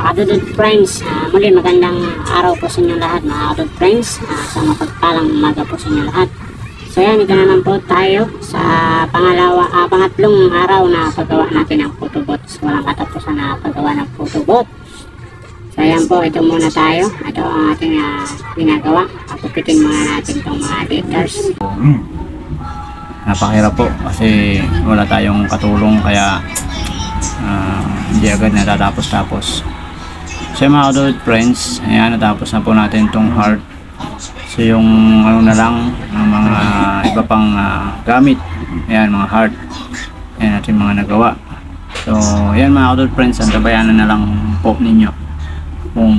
Kadudod friends, muli magandang araw po sa inyo lahat mga kadudod friends, sa mapagpalang umaga po sa inyo lahat. So yan, ito naman po tayo sa pangatlong araw na paggawa natin ng photobot. Walang katapusan na paggawa ng photobot. So yan po, ito muna tayo. Ito ang ating ginagawa. Pupitin muna natin itong mga letters. Napakahirap po kasi wala tayong katulong kaya hindi agad natatapos-tapos. So mga kadudod friends, ayan, natapos na po natin itong heart. So yung ano na lang, ang mga iba pang gamit, ayan, mga heart, ayan natin mga nagawa. So ayan mga kadudod friends, antabayanan na lang po ninyo kung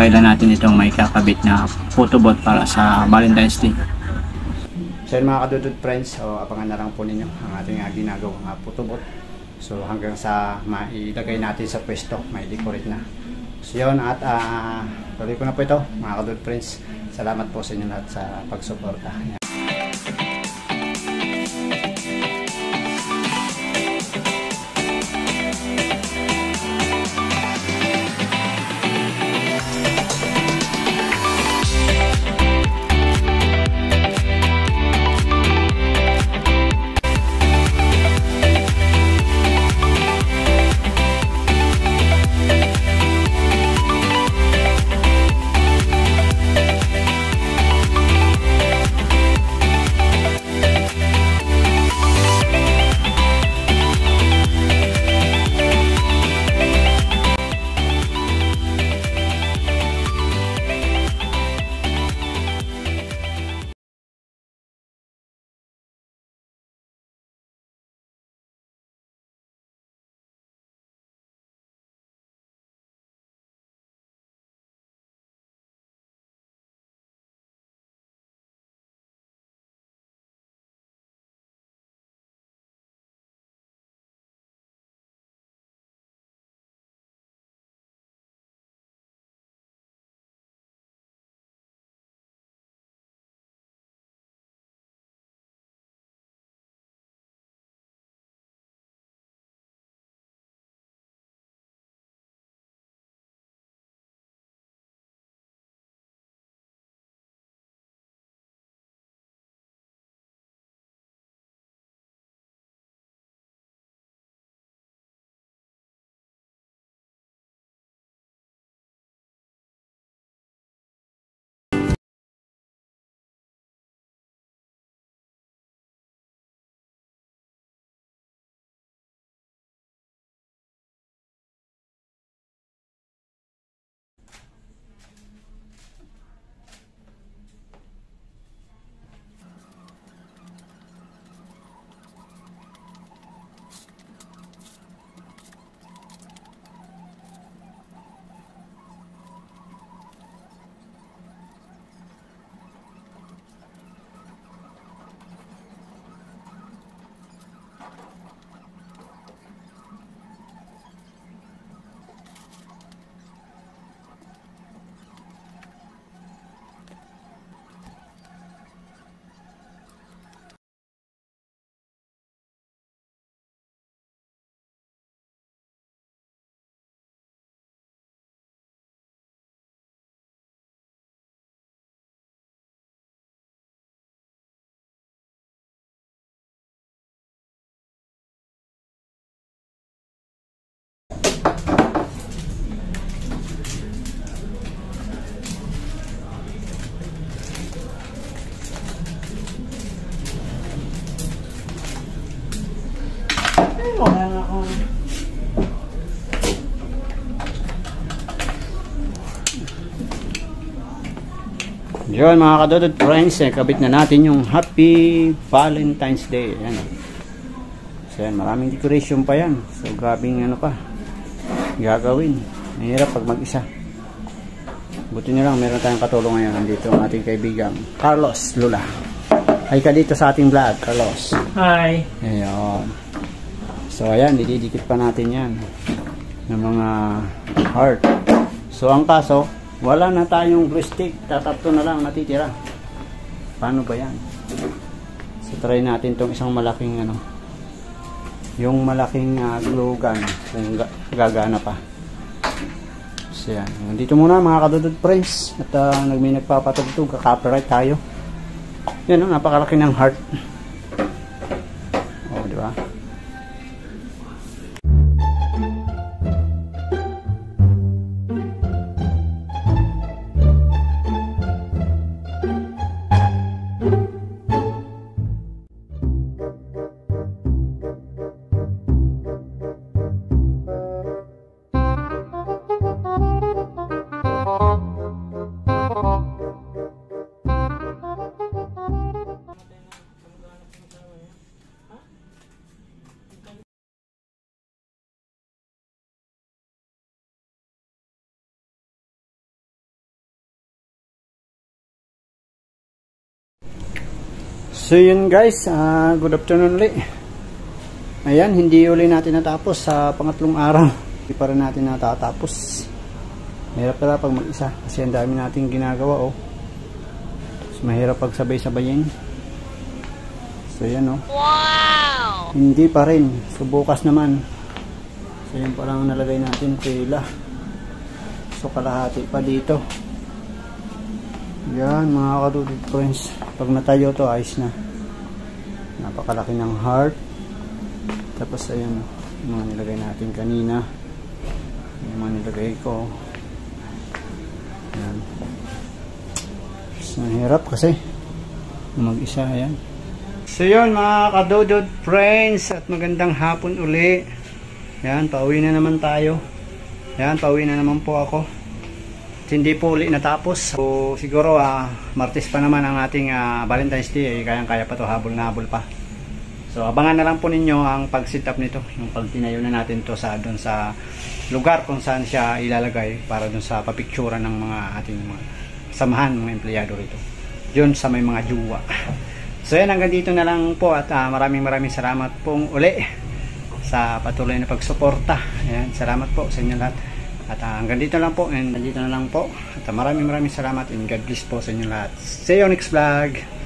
kailan natin itong may kakabit na photobot para sa Valentine's Day. So yun mga kadudod friends, so abangan na lang po ninyo ang ating ginagawang photobot. So hanggang sa mailagay natin sa pwesto, may decorate na. So yun, at tuloy ko na po ito mga kadudod friends. Salamat po sa inyo lahat sa pagsuporta. Yun mga kadudod friends, kabit na natin yung Happy Valentine's Day. Ayan. So yan, maraming decoration pa yan. So grabing ano pa gagawin. Mahirap pag mag-isa. Buti nyo lang, meron tayong katulong ngayon. Nandito ang ating kaibigan Carlos Lula. Hi ka dito sa ating vlog, Carlos. Hi. Ayan. So ayan, dididikit pa natin yan ng mga heart. So ang kaso, wala na tayong glue stick, tatapto na lang natitira. Paano ba yan? So try natin tong isang malaking ano, yung malaking glue gun kung gagana pa. So yan, dito muna mga kadudod friends. At may nagpapatugtog, ka-copyright tayo. Yan, napakalaki ng heart. Oh, di ba? So yun guys, good afternoon ulit. Ayan, hindi uli natin natapos sa pangatlong araw. Hindi pa rin natin natatapos. Mahirap pala pag mag-isa kasi ang dami nating ginagawa, oh. So, mahirap pag sabay-sabayin. So yan, oh. Wow! Hindi pa rin. So bukas naman. So yan parang nalagay natin tela. So kalahati pa dito. Yan mga kadudod friends, pag natayo to ayos na. Napakalaki ng heart. Tapos ayan yung mga nilagay natin kanina, yung mga nilagay ko. Yan. So hirap kasi mag-isa. Ayan. So yun mga kadudod friends, at magandang hapon uli. Yan, pauwi na naman tayo. Yan, pauwi na naman po ako. Hindi po uli natapos. So siguro Martes pa naman ang ating Valentine's Day, kayang-kaya pa to, habol na habol pa. So abangan na lang po ninyo ang pag-set up nito, yung pagtinayo na natin to sa doon sa lugar kung saan siya ilalagay para doon sa papicturean ng mga ating mga samahan, mga empleyado rito. Yun sa may mga juwa. So yan, hanggang dito na lang po, at maraming salamat pong uli sa patuloy na pagsuporta. Ayan, salamat po sa inyo lahat. At hanggang dito lang po, and dito na lang po. At maraming salamat, and God bless po sa inyo lahat. See you next vlog.